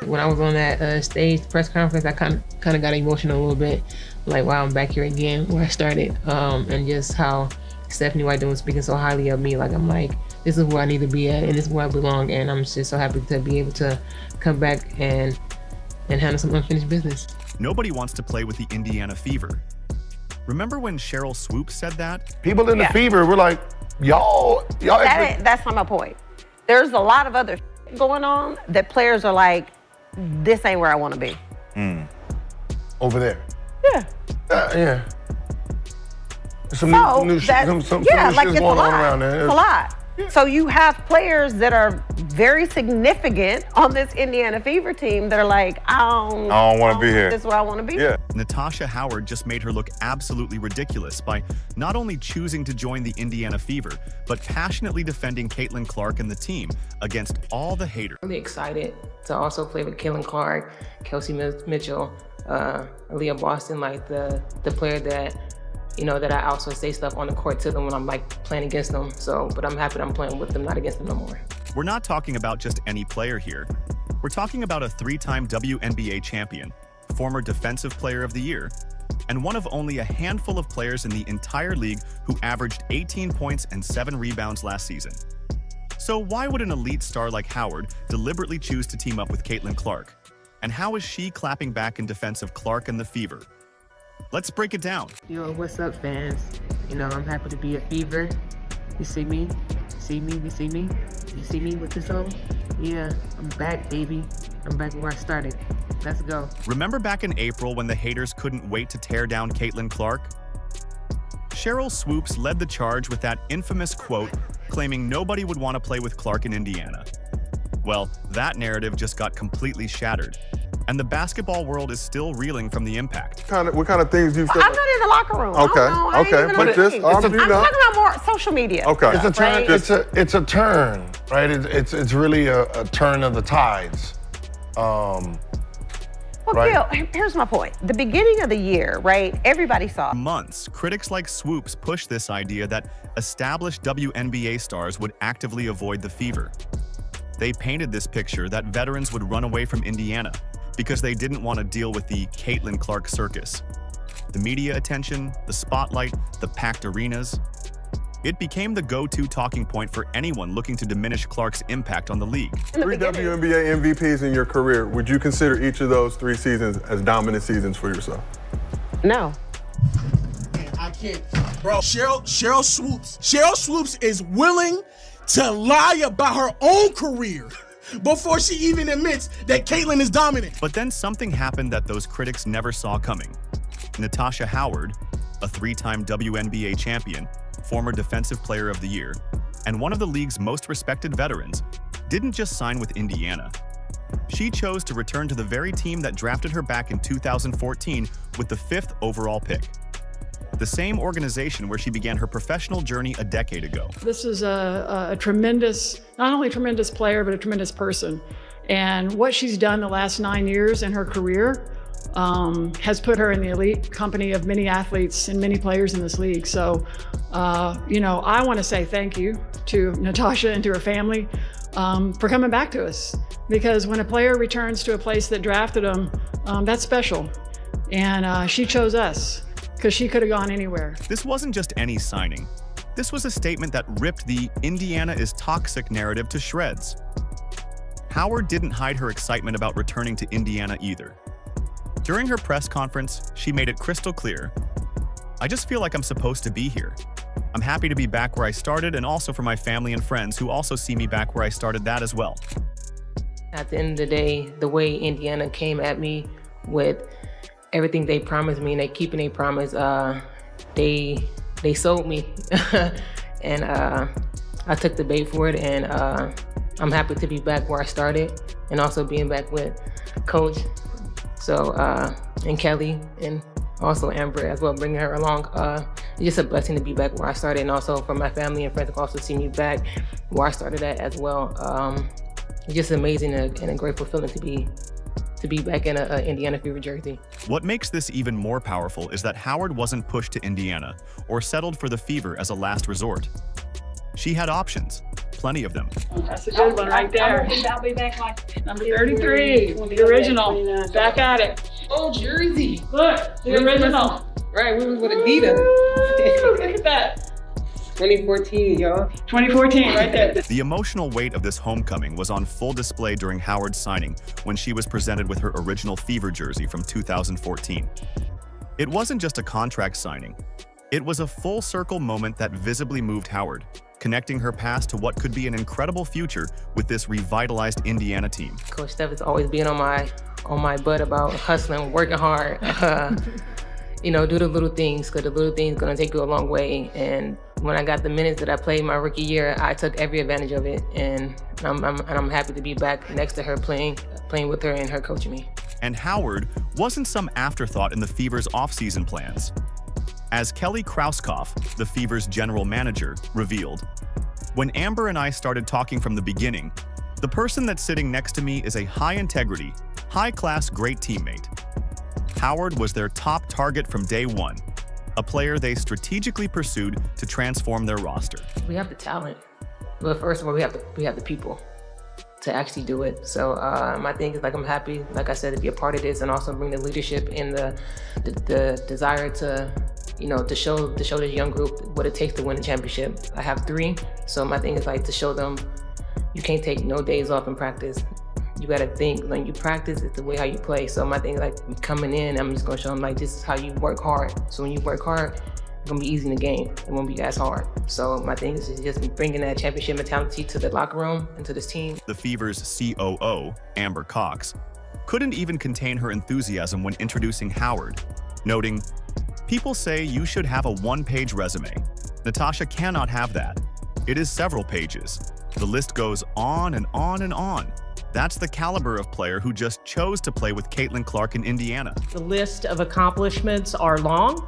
when I was on that stage press conference, I kind of got emotional a little bit. Like, wow, I'm back here again where I started, and just how Stephanie White was speaking so highly of me. Like, I'm like, this is where I need to be at, and this is where I belong, and I'm just so happy to be able to come back and handle some unfinished business. Nobody wants to play with the Indiana Fever. Remember when Cheryl Swoops said that? People in the Fever were like, y'all. That's not my point. There's a lot of other going on that players are like, this ain't where I want to be. Over there. Yeah. Yeah. Some So new that's, some new yeah, like shit's it's a going on lot. around there. It's a lot. So you have players that are very significant on this Indiana Fever team that are like, I don't want to be here. This is where I want to be. Yeah. Natasha Howard just made her look absolutely ridiculous by not only choosing to join the Indiana Fever, but passionately defending Caitlin Clark and the team against all the haters. Really excited to also play with Caitlin Clark, Kelsey Mitchell, Aaliyah Boston, like the player that, you know, that I also say stuff on the court to them when I'm like playing against them. So, but I'm happy that I'm playing with them, not against them no more. We're not talking about just any player here. We're talking about a 3-time WNBA champion, former Defensive Player of the Year, and one of only a handful of players in the entire league who averaged 18 points and 7 rebounds last season. So why would an elite star like Howard deliberately choose to team up with Caitlin Clark? And how is she clapping back in defense of Clark and the Fever? Let's break it down. Yo, what's up, fans? You know, I'm happy to be a Fever. You see me? See me? You see me? You see me with this on? Yeah, I'm back, baby. I'm back where I started. Let's go. Remember back in April when the haters couldn't wait to tear down Caitlin Clark? Cheryl Swoops led the charge with that infamous quote claiming nobody would want to play with Clark in Indiana. Well, that narrative just got completely shattered, and the basketball world is still reeling from the impact. What kind of things do you feel? I'm not in the locker room. Okay, I ain't even but on just, the team. I'm talking about more social media. Okay. It's a turn, right? it's a turn, right? It's really a turn of the tides. Well, right. Gil, here's my point. The beginning of the year, right, everybody saw. Months, critics like Swoops pushed this idea that established WNBA stars would actively avoid the Fever. They painted this picture that veterans would run away from Indiana because they didn't want to deal with the Caitlin Clark circus. The media attention, the spotlight, the packed arenas. It became the go-to talking point for anyone looking to diminish Clark's impact on the league. 3 WNBA MVPs in your career. Would you consider each of those 3 seasons as dominant seasons for yourself? No. Man, I can't. Bro, Cheryl Swoops is willing to lie about her own career before she even admits that Caitlin is dominant. But then something happened that those critics never saw coming. Natasha Howard, a 3-time WNBA champion, former Defensive Player of the Year, and one of the league's most respected veterans, didn't just sign with Indiana. She chose to return to the very team that drafted her back in 2014 with the 5th overall pick. The same organization where she began her professional journey a decade ago. This is a tremendous, not only tremendous player, but a tremendous person. And what she's done the last 9 years in her career has put her in the elite company of many athletes and many players in this league. So, you know, I want to say thank you to Natasha and to her family for coming back to us. Because when a player returns to a place that drafted them, that's special. And she chose us because she could have gone anywhere. This wasn't just any signing. This was a statement that ripped the Indiana is toxic narrative to shreds. Howard didn't hide her excitement about returning to Indiana either. During her press conference, she made it crystal clear. I just feel like I'm supposed to be here. I'm happy to be back where I started, and also for my family and friends who also see me back where I started that as well. At the end of the day, the way Indiana came at me with everything they promised me and they keeping their promise, they sold me. And I took the bait for it, and I'm happy to be back where I started and also being back with Coach. So, and Kelly, and also Amber as well, bringing her along. It's just a blessing to be back where I started, and also for my family and friends to also see me back where I started at as well. It's just amazing and a grateful feeling to be back in a Indiana Fever jersey. What makes this even more powerful is that Howard wasn't pushed to Indiana or settled for the Fever as a last resort. She had options. plenty of them. That's a good one right there. I'll be back like Number 33, the original. Back at it. Oh, Jersey. Look, the original. Right, we was with Adidas. Look at that. 2014, y'all. 2014, right there. The emotional weight of this homecoming was on full display during Howard's signing when she was presented with her original Fever jersey from 2014. It wasn't just a contract signing. It was a full circle moment that visibly moved Howard, connecting her past to what could be an incredible future with this revitalized Indiana team. Coach Steph is always being on my butt about hustling, working hard. You know, do the little things, because the little things gonna take you a long way. And when I got the minutes that I played my rookie year, I took every advantage of it, and I'm happy to be back next to her, playing with her and her coaching me. And Howard wasn't some afterthought in the Fever's offseason plans. As Kelly Krauskopf, the Fever's general manager, revealed, "When Amber and I started talking from the beginning, the person that's sitting next to me is a high-integrity, high-class, great teammate. Howard was their top target from day one, a player they strategically pursued to transform their roster." We have the talent, but first of all, we have the people to actually do it. So my thing is, like, I'm happy, like I said, to be a part of this, and also bring the leadership and the desire to, you know, to show this young group what it takes to win a championship. I have 3, so my thing is, like, to show them you can't take no days off in practice. You gotta think, when you practice, it's the way how you play. So my thing is, like, coming in, I'm just gonna show them, like, this is how you work hard. So when you work hard, it's gonna be easy in the game. It won't be as hard. So my thing is just bringing that championship mentality to the locker room and to this team. The Fever's COO, Amber Cox, couldn't even contain her enthusiasm when introducing Howard, noting, "People say you should have a one-page resume. Natasha cannot have that. It is several pages. The list goes on and on and on. That's the caliber of player who just chose to play with Caitlin Clark in Indiana." The list of accomplishments are long.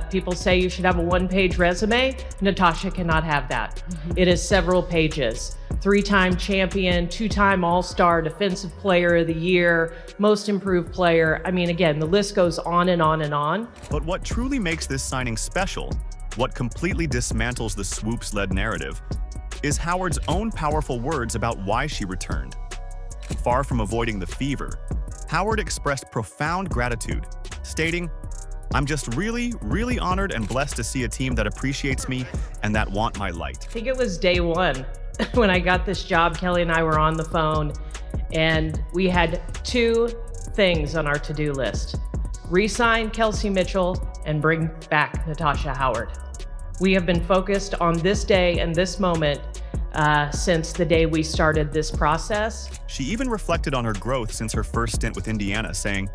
People say you should have a one-page resume. Natasha cannot have that. It is several pages. 3-time champion, 2-time All-Star, Defensive Player of the Year, Most Improved Player. I mean, again, the list goes on and on and on. But what truly makes this signing special, what completely dismantles the swoops-led narrative, is Howard's own powerful words about why she returned. Far from avoiding the Fever, Howard expressed profound gratitude, stating, "I'm just really, really honored and blessed to see a team that appreciates me and that want my light." I think it was day one when I got this job. Kelly and I were on the phone, and we had 2 things on our to-do list: re-sign Kelsey Mitchell and bring back Natasha Howard. We have been focused on this day and this moment since the day we started this process. She even reflected on her growth since her first stint with Indiana, saying,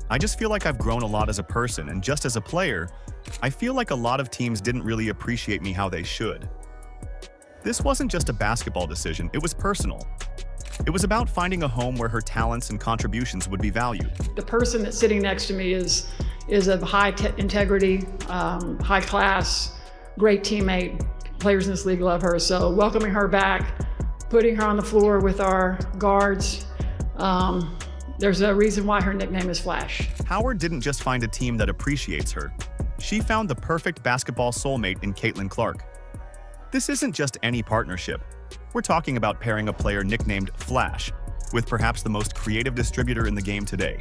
"I just feel like I've grown a lot as a person, and just as a player, I feel like a lot of teams didn't really appreciate me how they should." This wasn't just a basketball decision, it was personal. It was about finding a home where her talents and contributions would be valued. The person that's sitting next to me is of high integrity, high class, great teammate. Players in this league love her. So welcoming her back, putting her on the floor with our guards, there's a reason why her nickname is Flash. Howard didn't just find a team that appreciates her. She found the perfect basketball soulmate in Caitlin Clark. This isn't just any partnership. We're talking about pairing a player nicknamed Flash with perhaps the most creative distributor in the game today.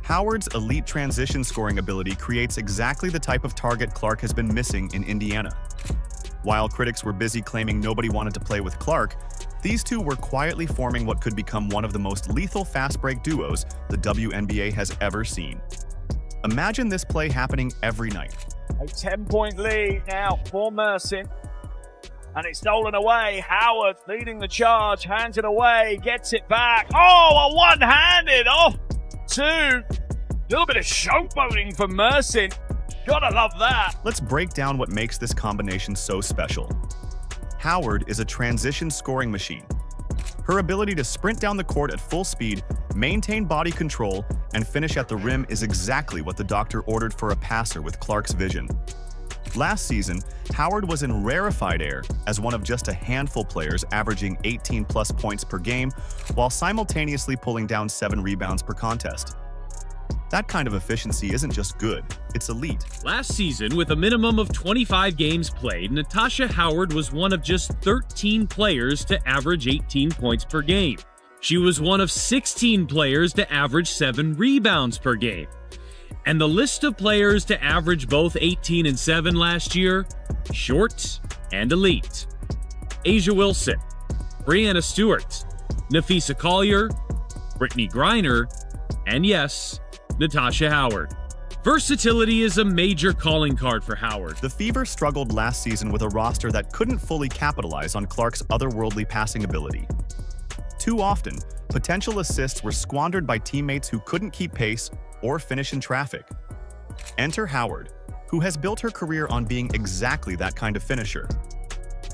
Howard's elite transition scoring ability creates exactly the type of target Clark has been missing in Indiana. While critics were busy claiming nobody wanted to play with Clark, these 2 were quietly forming what could become one of the most lethal fast-break duos the WNBA has ever seen. Imagine this play happening every night. A 10-point lead now for Mersin. And it's stolen away. Howard leading the charge, hands it away, gets it back. Oh, a one-handed off 2. A little bit of showboating for Mersin. Gotta love that. Let's break down what makes this combination so special. Howard is a transition scoring machine. Her ability to sprint down the court at full speed, maintain body control, and finish at the rim is exactly what the doctor ordered for a passer with Clark's vision. Last season, Howard was in rarefied air as one of just a handful players averaging 18+ points per game while simultaneously pulling down 7 rebounds per contest. That kind of efficiency isn't just good, it's elite. Last season, with a minimum of 25 games played, Natasha Howard was one of just 13 players to average 18 points per game. She was one of 16 players to average 7 rebounds per game. And the list of players to average both 18 and 7 last year, short and elite. A'ja Wilson, Breanna Stewart, Napheesa Collier, Brittany Griner, and yes, Natasha Howard. Versatility is a major calling card for Howard. The Fever struggled last season with a roster that couldn't fully capitalize on Clark's otherworldly passing ability. Too often, potential assists were squandered by teammates who couldn't keep pace or finish in traffic. Enter Howard, who has built her career on being exactly that kind of finisher.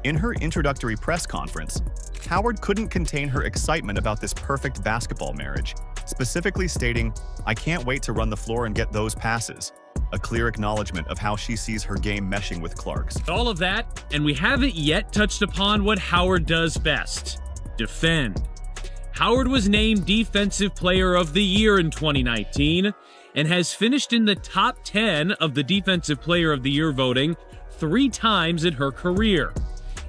In her introductory press conference, Howard couldn't contain her excitement about this perfect basketball marriage, specifically stating, "I can't wait to run the floor and get those passes," a clear acknowledgement of how she sees her game meshing with Clark's. All of that, and we haven't yet touched upon what Howard does best: defend. Howard was named Defensive Player of the Year in 2019 and has finished in the top 10 of the Defensive Player of the Year voting 3 times in her career.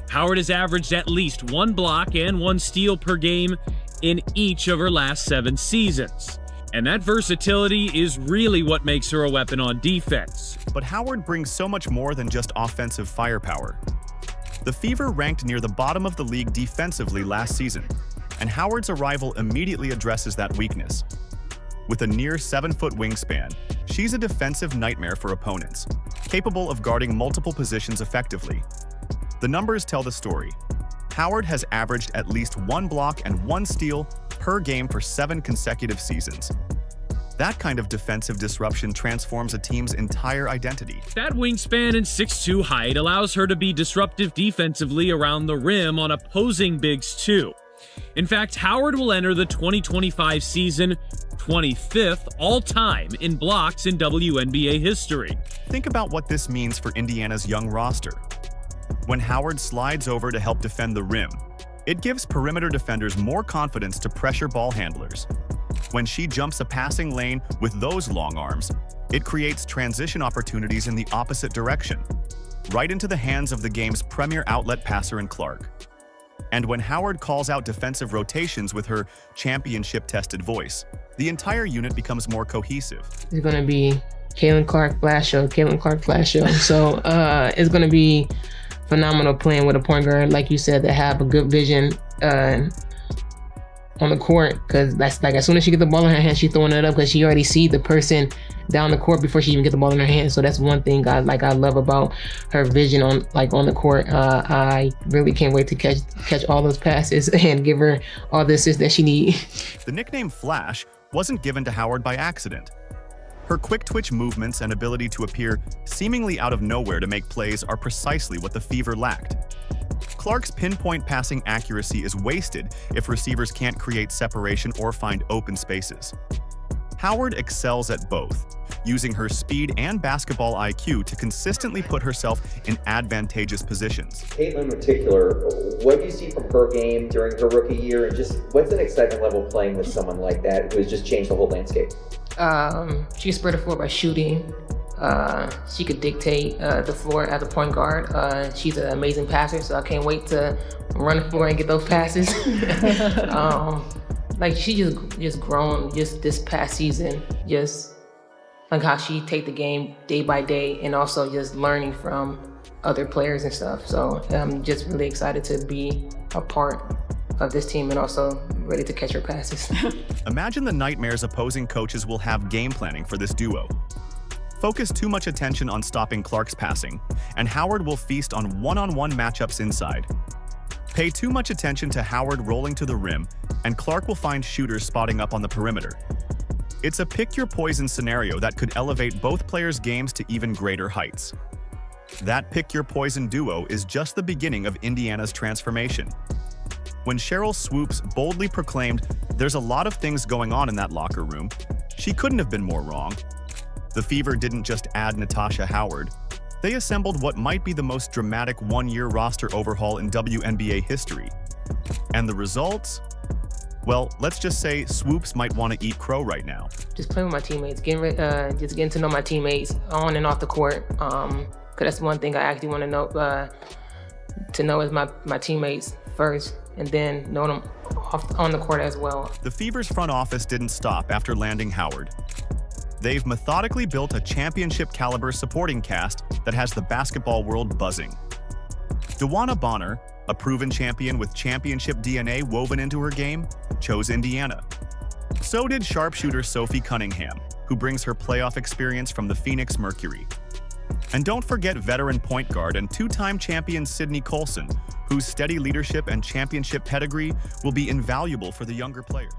Howard has averaged at least 1 block and 1 steal per game in each of her last 7 seasons. And that versatility is really what makes her a weapon on defense. But Howard brings so much more than just offensive firepower. The Fever ranked near the bottom of the league defensively last season, and Howard's arrival immediately addresses that weakness. With a near 7-foot wingspan, she's a defensive nightmare for opponents, capable of guarding multiple positions effectively. The numbers tell the story. Howard has averaged at least 1 block and 1 steal per game for 7 consecutive seasons. That kind of defensive disruption transforms a team's entire identity. That wingspan and 6'2" height allows her to be disruptive defensively around the rim on opposing bigs too. In fact, Howard will enter the 2025 season 25th all-time in blocks in WNBA history. Think about what this means for Indiana's young roster. When Howard slides over to help defend the rim, it gives perimeter defenders more confidence to pressure ball handlers. When she jumps a passing lane with those long arms, it creates transition opportunities in the opposite direction, right into the hands of the game's premier outlet passer in Clark. And when Howard calls out defensive rotations with her championship-tested voice, the entire unit becomes more cohesive. It's going to be Caitlin Clark flash show. So it's going to be phenomenal playing with a point guard, like you said, that have a good vision on the court, because that's like as soon as she gets the ball in her hand, she's throwing it up because she already sees the person down the court before she even gets the ball in her hand. So that's one thing I love about her vision on the court. I really can't wait to catch all those passes and give her all the assists that she needs. The nickname Flash wasn't given to Howard by accident. Her quick twitch movements and ability to appear seemingly out of nowhere to make plays are precisely what the Fever lacked. Clark's pinpoint passing accuracy is wasted if receivers can't create separation or find open spaces. Howard excels at both, using her speed and basketball IQ to consistently put herself in advantageous positions. Caitlin in particular, what do you see from her game during her rookie year, and just what's an excitement level playing with someone like that who has just changed the whole landscape? She can spread the floor by shooting. She could dictate the floor as a point guard. She's an amazing passer, so I can't wait to run the floor and get those passes. Like she just grown just this past season, just like how she take the game day by day, and also just learning from other players and stuff. So I'm just really excited to be a part of this team and also ready to catch her passes. Imagine the nightmares opposing coaches will have game planning for this duo. Focus too much attention on stopping Clark's passing, and Howard will feast on one-on-one matchups inside. Pay too much attention to Howard rolling to the rim, and Clark will find shooters spotting up on the perimeter. It's a pick-your-poison scenario that could elevate both players' games to even greater heights. That pick-your-poison duo is just the beginning of Indiana's transformation. When Sheryl Swoopes boldly proclaimed, "There's a lot of things going on in that locker room," she couldn't have been more wrong. The Fever didn't just add Natasha Howard. They assembled what might be the most dramatic one-year roster overhaul in WNBA history. And the results? Well, let's just say Swoops might want to eat crow right now. Just playing with my teammates, just getting to know my teammates on and off the court. Cause that's one thing I actually want to know is my teammates first, and then know them on the court as well. The Fever's front office didn't stop after landing Howard. They've methodically built a championship-caliber supporting cast that has the basketball world buzzing. DeWanna Bonner, a proven champion with championship DNA woven into her game, chose Indiana. So did sharpshooter Sophie Cunningham, who brings her playoff experience from the Phoenix Mercury. And don't forget veteran point guard and two-time champion Sydney Colson, whose steady leadership and championship pedigree will be invaluable for the younger players.